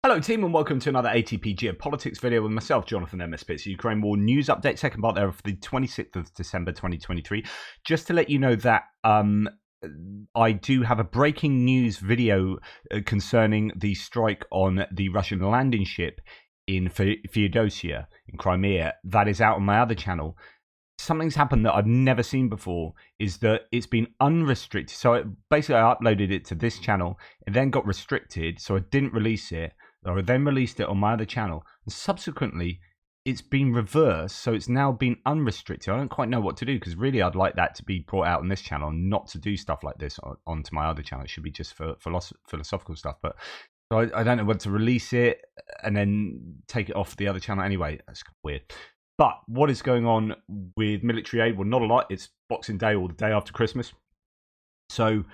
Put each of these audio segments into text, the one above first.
Hello team and welcome to another ATP Geopolitics video with myself, Jonathan MSP. It's Ukraine War News Update, second part there for the 26th of December 2023. Just to let you know that I do have a breaking news video concerning the strike on the Russian landing ship in Feodosia in Crimea. That is out on my other channel. Something's happened that I've never seen before, is that it's been unrestricted. So basically I uploaded it to this channel, it then got restricted, so I didn't release it. I then released it on my other channel, and subsequently it's been reversed, so it's now been unrestricted. I don't quite know what to do, because really I'd like that to be brought out on this channel, and not to do stuff like this onto my other channel. It should be just for philosophical stuff, but so I don't know whether to release it and then take it off the other channel. Anyway, that's weird. But what is going on with military aid? Well, not a lot. It's Boxing Day or the day after Christmas, so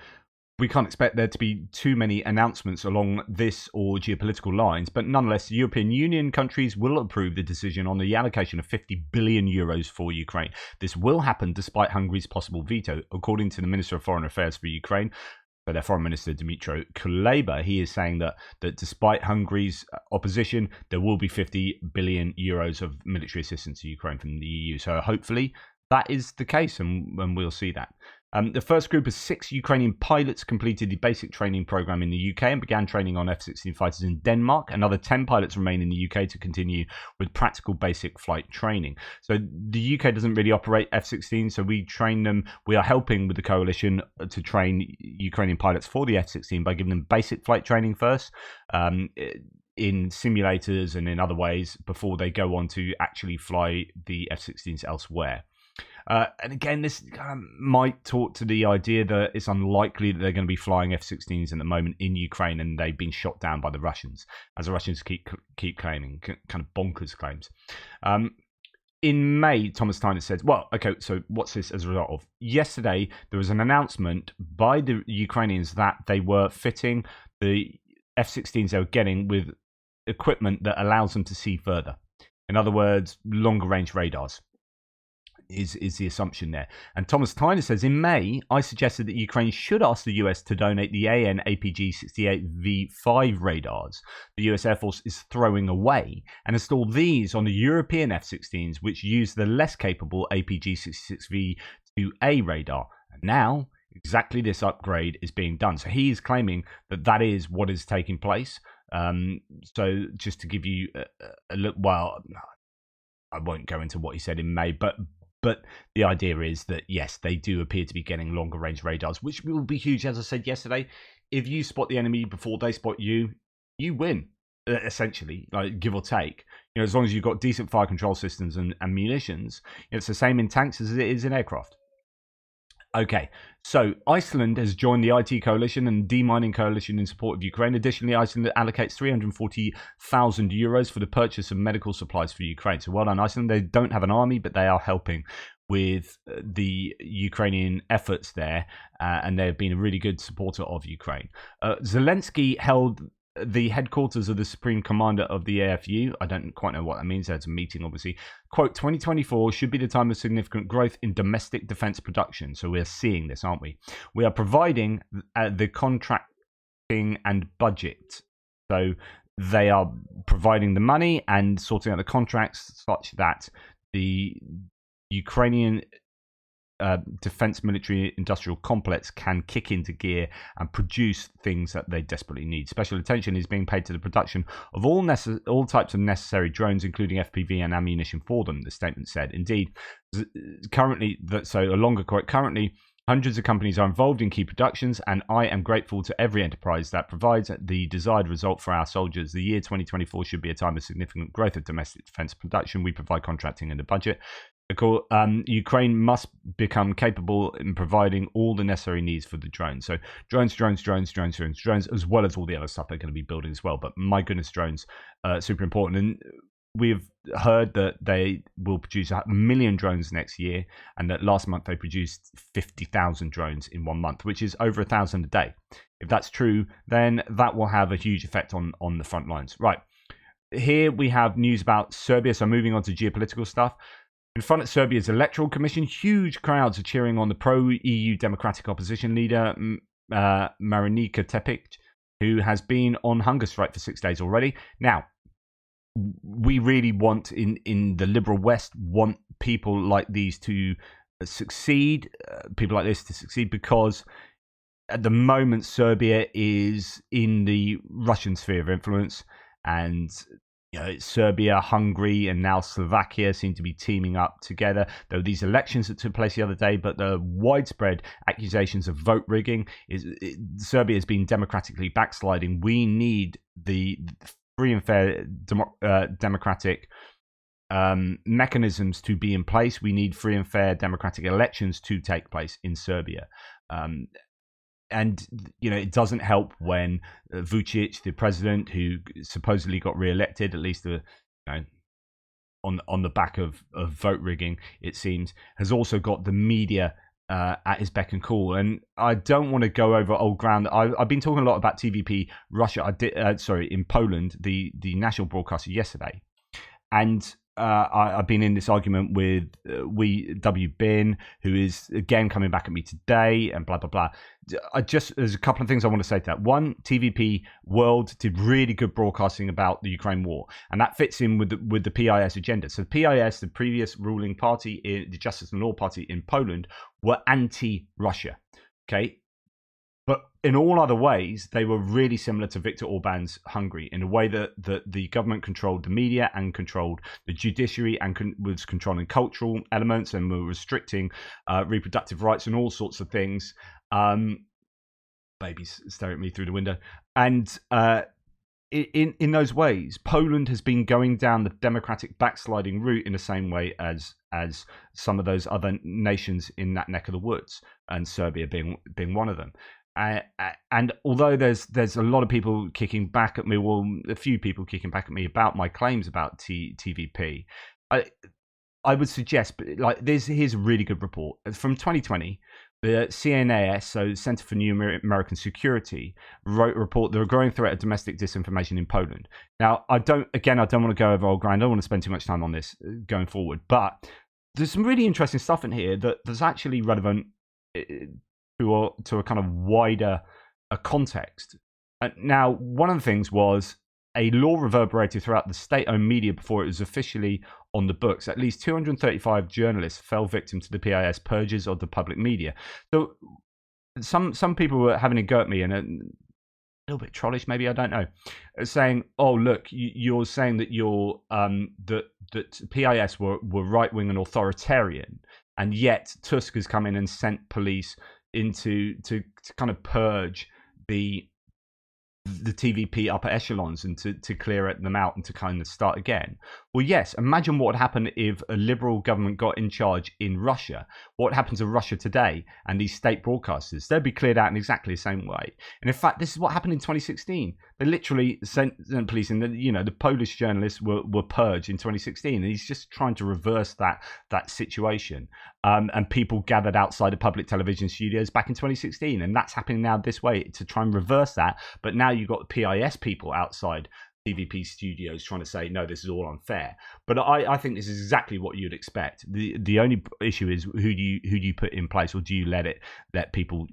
we can't expect there to be too many announcements along this or geopolitical lines, but nonetheless, the European Union countries will approve the decision on the allocation of 50 billion euros for Ukraine. This will happen despite Hungary's possible veto, according to the Minister of Foreign Affairs for Ukraine. So their Foreign Minister, Dmytro Kuleba, he is saying that despite Hungary's opposition, there will be 50 billion euros of military assistance to Ukraine from the EU. So hopefully that is the case, and we'll see that. The first group of 6 Ukrainian pilots completed the basic training program in the UK and began training on F-16 fighters in Denmark. Another 10 pilots remain in the UK to continue with practical basic flight training. So the UK doesn't really operate F-16, so we train them. We are helping with the coalition to train Ukrainian pilots for the F-16 by giving them basic flight training first, in simulators and in other ways, before they go on to actually fly the F-16s elsewhere. And again, this might talk to the idea that it's unlikely that they're going to be flying F-16s at the moment in Ukraine, and they've been shot down by the Russians, as the Russians keep claiming, kind of bonkers claims. In May, Thomas Tyner said, well, okay, so what's this as a result of? Yesterday, there was an announcement by the Ukrainians that they were fitting the F-16s they were getting with equipment that allows them to see further. In other words, longer range radars. Is the assumption there. And Thomas Tyner says, in May, I suggested that Ukraine should ask the US to donate the AN APG-68V5 radars the US Air Force is throwing away and install these on the European F-16s, which use the less capable APG-66V2A radar. And now, exactly this upgrade is being done. So he is claiming that that is what is taking place. So just to give you a look, well, I won't go into what he said in May, but the idea is that, yes, they do appear to be getting longer range radars, which will be huge. As I said yesterday, if you spot the enemy before they spot you, you win, essentially, like, give or take. You know, as long as you've got decent fire control systems and munitions. It's the same in tanks as it is in aircraft. Okay, so Iceland has joined the IT coalition and demining coalition in support of Ukraine. Additionally, Iceland allocates 340,000 euros for the purchase of medical supplies for Ukraine. So well done, Iceland. They don't have an army, but they are helping with the Ukrainian efforts there, and they've been a really good supporter of Ukraine. Zelensky held the headquarters of the Supreme Commander of the AFU. I don't quite know what that means. There's a meeting, obviously. Quote, 2024 should be the time of significant growth in domestic defense production. So we're seeing this, aren't we? We are providing the contracting and budget. So they are providing the money and sorting out the contracts such that the Ukrainian defense military industrial complex can kick into gear and produce things that they desperately need. Special attention is being paid to the production of all types of necessary drones, including FPV and ammunition for them, the statement said. Indeed, currently, so a longer quote, currently hundreds of companies are involved in key productions, and I am grateful to every enterprise that provides the desired result for our soldiers. The year 2024 should be a time of significant growth of domestic defense production. We provide contracting and a budget. Ukraine must become capable in providing all the necessary needs for the drones. So drones, as well as all the other stuff they're going to be building as well. But my goodness, drones, super important. And we've heard that they will produce 1 million drones next year, and that last month they produced 50,000 drones in 1 month, which is over 1,000 a day. If that's true, then that will have a huge effect on the front lines. Right, here we have news about Serbia. So moving on to geopolitical stuff. In front of Serbia's electoral commission, huge crowds are cheering on the pro-EU democratic opposition leader, Marinika Tepic, who has been on hunger strike for 6 days already. Now, we really want, in the liberal West, want people like these to succeed, people like this to succeed, because at the moment Serbia is in the Russian sphere of influence, and Serbia, Hungary, and now Slovakia seem to be teaming up together. There were these elections that took place the other day, but the widespread accusations of vote rigging Serbia has been democratically backsliding. We need the free and fair democratic mechanisms to be in place. We need free and fair democratic elections to take place in Serbia. And it doesn't help when Vucic, the president, who supposedly got re-elected, at least on the back of vote rigging, it seems, has also got the media at his beck and call. And I don't want to go over old ground. I've been talking a lot about TVP Russia. In Poland, the national broadcaster yesterday, and I've been in this argument with W. Bin, who is again coming back at me today, and blah blah blah. There's a couple of things I want to say to that. One, TVP World did really good broadcasting about the Ukraine war, and that fits in with the PIS agenda. So the PIS, the previous ruling party, the Justice and Law Party in Poland, were anti-Russia. Okay. But in all other ways, they were really similar to Viktor Orban's Hungary, in a way that the government controlled the media and controlled the judiciary, and was controlling cultural elements, and were restricting reproductive rights and all sorts of things. Babies staring at me through the window. And in those ways, Poland has been going down the democratic backsliding route in the same way as some of those other nations in that neck of the woods, and Serbia being one of them. And although there's a lot of people kicking back at me, well, a few people kicking back at me about my claims about TVP, I would suggest, like, here's a really good report from 2020. The CNAS, so Center for New American Security, wrote a report. There are growing threat of domestic disinformation in Poland. Now, I don't want to go over old ground. I don't want to spend too much time on this going forward, but there's some really interesting stuff in here that's actually relevant to a kind of wider context. Now, one of the things was a law reverberated throughout the state-owned media before it was officially on the books. At least 235 journalists fell victim to the PIS purges of the public media. So some people were having a go at me, and a little bit trollish, maybe, I don't know, saying, "Oh, look, you're saying that that PIS were right-wing and authoritarian, and yet Tusk has come in and sent police to kind of purge the TVP upper echelons and to clear them out and to kind of start again." Well, yes, imagine what would happen if a liberal government got in charge in Russia. What happens to Russia today and these state broadcasters? They'd be cleared out in exactly the same way. And in fact, this is what happened in 2016. They literally sent police in. The Polish journalists were purged in 2016, and he's just trying to reverse that situation. And people gathered outside of public television studios back in 2016, and that's happening now this way to try and reverse that. But now you've got the PIS people outside TVP studios trying to say, no, this is all unfair. But I think this is exactly what you'd expect. The only issue is who do you put in place, or do you let people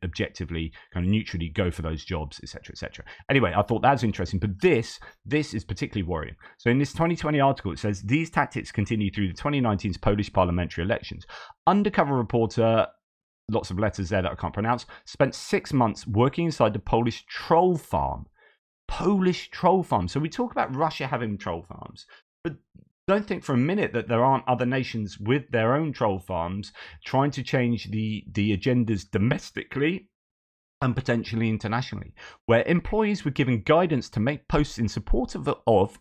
objectively, kind of neutrally go for those jobs, etc., etc. Anyway, I thought that was interesting, but this is particularly worrying. So in this 2020 article, it says these tactics continue through the 2019 Polish parliamentary elections. Undercover reporter, lots of letters there that I can't pronounce, spent 6 months working inside the Polish troll farm. Polish troll farms. So we talk about Russia having troll farms, but don't think for a minute that there aren't other nations with their own troll farms trying to change the agendas domestically and potentially internationally, where employees were given guidance to make posts in support of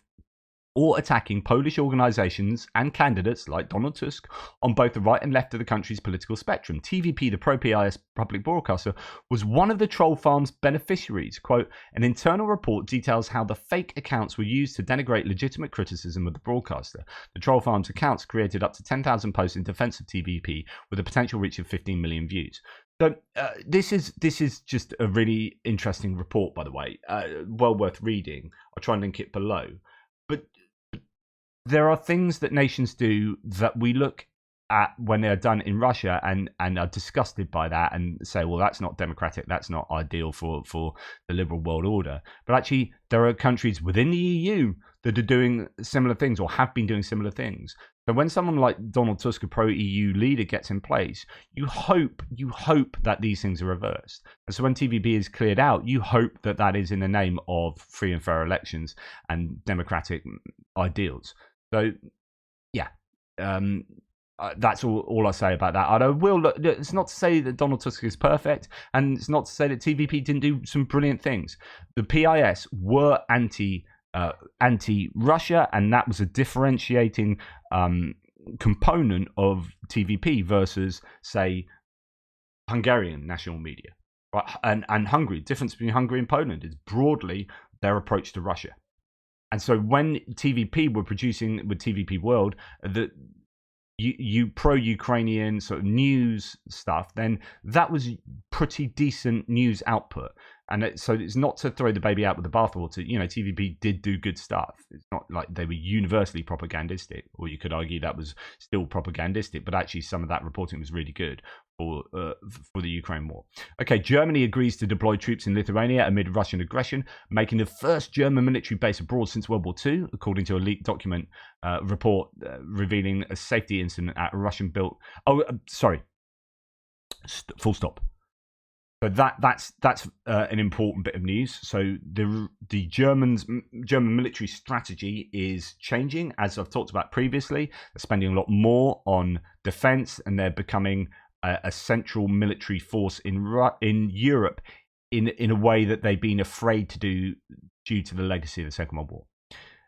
or attacking Polish organizations and candidates like Donald Tusk on both the right and left of the country's political spectrum. TVP, the pro-PIS public broadcaster, was one of the troll farm's beneficiaries. Quote, an internal report details how the fake accounts were used to denigrate legitimate criticism of the broadcaster. The troll farm's accounts created up to 10,000 posts in defense of TVP with a potential reach of 15 million views. So this is just a really interesting report, by the way, well worth reading. I'll try and link it below. But there are things that nations do that we look at when they're done in Russia and are disgusted by that and say, well, that's not democratic, that's not ideal for the liberal world order. But actually, there are countries within the EU that are doing similar things or have been doing similar things. So when someone like Donald Tusk, a pro-EU leader, gets in place, you hope that these things are reversed. And so when TVP is cleared out, you hope that that is in the name of free and fair elections and democratic ideals. So, yeah, that's all I say about that. And I will look. It's not to say that Donald Tusk is perfect, and it's not to say that TVP didn't do some brilliant things. The PIS were anti-Russia, and that was a differentiating component of TVP versus, say, Hungarian national media. Right? And Hungary. The difference between Hungary and Poland is broadly their approach to Russia. And so when TVP were producing with TVP World, you pro-Ukrainian sort of news stuff, then that was pretty decent news output. And so it's not to throw the baby out with the bathwater. You know, TVP did do good stuff. It's not like they were universally propagandistic, or you could argue that was still propagandistic, but actually some of that reporting was really good for the Ukraine war. Okay, Germany agrees to deploy troops in Lithuania amid Russian aggression, making the first German military base abroad since World War II, according to a leaked document report revealing a safety incident at a Russian-built... full stop. But that's an important bit of news. So the German military strategy is changing, as I've talked about previously. They're spending a lot more on defense, and they're becoming a central military force in Europe in a way that they've been afraid to do due to the legacy of the Second World War.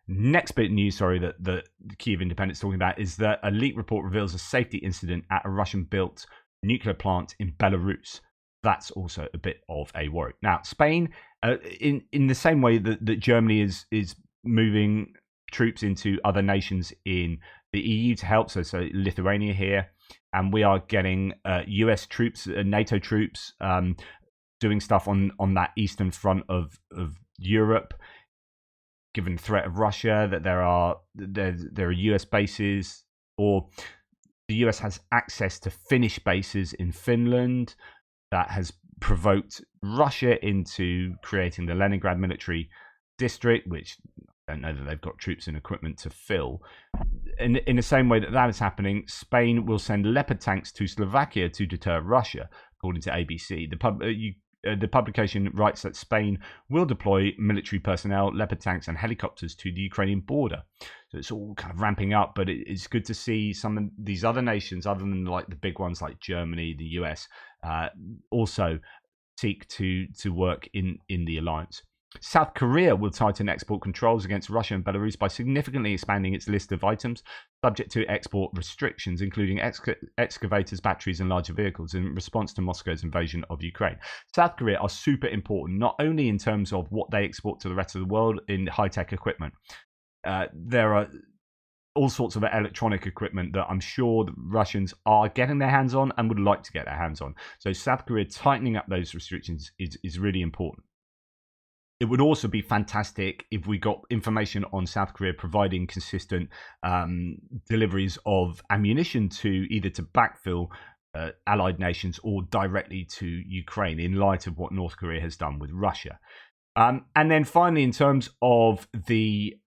Next bit of news, that the Kyiv Independent is talking about, is that a leaked report reveals a safety incident at a Russian-built nuclear plant in Belarus. That's also a bit of a worry. Now, Spain, in the same way that Germany is moving troops into other nations in the EU to help, so Lithuania here, and we are getting US troops, NATO troops, doing stuff on that eastern front of Europe, given the threat of Russia, that there are US bases, or the US has access to Finnish bases in Finland. That has provoked Russia into creating the Leningrad military district, which I don't know that they've got troops and equipment to fill. In the same way that is happening, Spain will send Leopard tanks to Slovakia to deter Russia, according to ABC. The publication writes that Spain will deploy military personnel, Leopard tanks, and helicopters to the Ukrainian border. So it's all kind of ramping up, but it's good to see some of these other nations, other than like the big ones like Germany, the US, also seek to work in the alliance. South Korea will tighten export controls against Russia and Belarus by significantly expanding its list of items subject to export restrictions, including excavators, batteries, and larger vehicles, in response to Moscow's invasion of Ukraine. South Korea are super important, not only in terms of what they export to the rest of the world in high-tech equipment. There are all sorts of electronic equipment that I'm sure the Russians are getting their hands on and would like to get their hands on. So South Korea tightening up those restrictions is really important. It would also be fantastic if we got information on South Korea providing consistent deliveries of ammunition to either to backfill allied nations or directly to Ukraine, in light of what North Korea has done with Russia. And then finally, in terms of the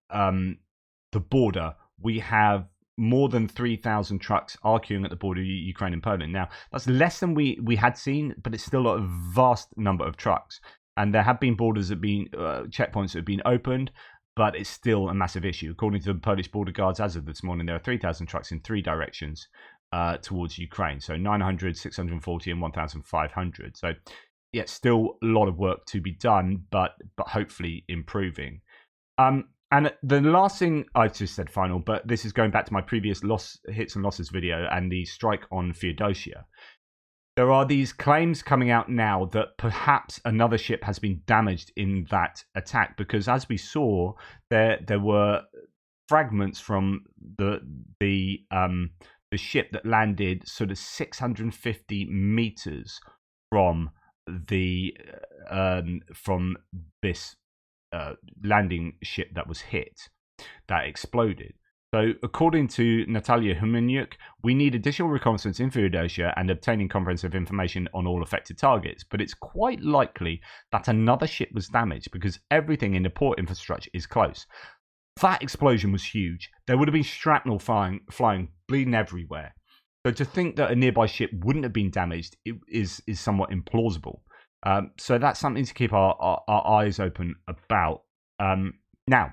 border, we have more than 3,000 trucks are queuing at the border of Ukraine and Poland. Now, that's less than we had seen, but it's still a vast number of trucks. And there have been borders that have been checkpoints that have been opened, but it's still a massive issue. According to the Polish border guards, as of this morning, there are 3,000 trucks in 3 directions towards Ukraine. So 900, 640, and 1,500. So, yeah, still a lot of work to be done, but hopefully improving. And the last thing I just said final, but this is going back to my previous hits and losses video and the strike on Feodosia. There are these claims coming out now that perhaps another ship has been damaged in that attack, because as we saw, there were fragments from the ship that landed sort of 650 meters from this landing ship that was hit, that exploded. So, according to Natalia Humaniuk, we need additional reconnaissance in Feodosia and obtaining comprehensive information on all affected targets. But it's quite likely that another ship was damaged because everything in the port infrastructure is close. That explosion was huge. There would have been shrapnel flying, bleeding everywhere. So to think that a nearby ship wouldn't have been damaged is somewhat implausible. So that's something to keep our eyes open about. Now,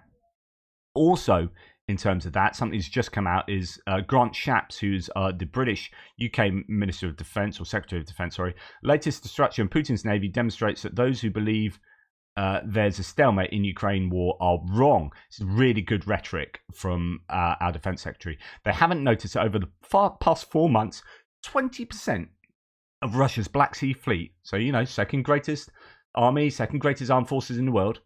also in terms of that, something that's just come out is Grant Shapps, who's the British UK Minister of Defence, or Secretary of Defence, sorry. Latest destruction of Putin's navy demonstrates that those who believe there's a stalemate in Ukraine war are wrong. It's really good rhetoric from our defense secretary. They haven't noticed that over the past 4 months, 20% of Russia's Black Sea fleet, so second greatest army, second greatest armed forces in the world,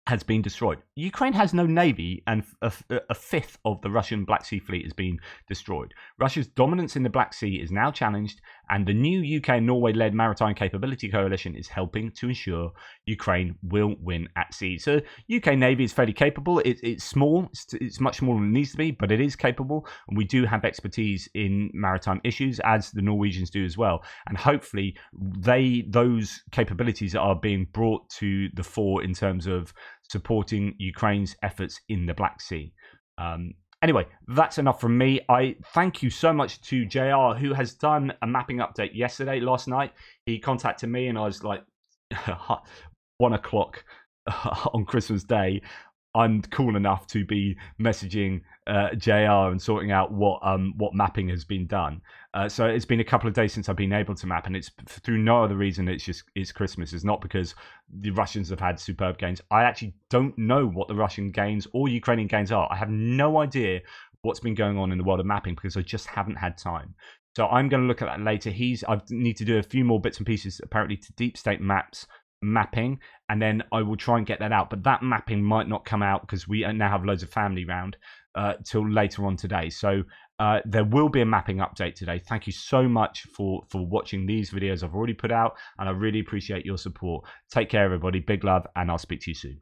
has been destroyed. Ukraine has no navy, and a fifth of the Russian Black Sea fleet has been destroyed. Russia's dominance in the Black Sea is now challenged, and the new UK and Norway-led Maritime Capability Coalition is helping to ensure Ukraine will win at sea. So UK Navy is fairly capable. It's small. It's much smaller than it needs to be, but it is capable, and we do have expertise in maritime issues, as the Norwegians do as well. And hopefully those capabilities are being brought to the fore in terms of supporting Ukraine's efforts in the Black Sea. Anyway, that's enough from me. I thank you so much to JR, who has done a mapping update last night. He contacted me and I was like, 1 o'clock on Christmas Day. I'm cool enough to be messaging JR and sorting out what mapping has been done. So it's been a couple of days since I've been able to map, and it's through no other reason. It's Christmas. It's not because the Russians have had superb gains. I actually don't know what the Russian gains or Ukrainian gains are. I have no idea what's been going on in the world of mapping because I just haven't had time. So I'm going to look at that later. I need to do a few more bits and pieces apparently to deep state mapping, and then I will try and get that out, but that mapping might not come out because we now have loads of family round till later on today. So there will be a mapping update today. Thank you so much for watching these videos I've already put out, and I really appreciate your support. Take care, everybody. Big love, and I'll speak to you soon.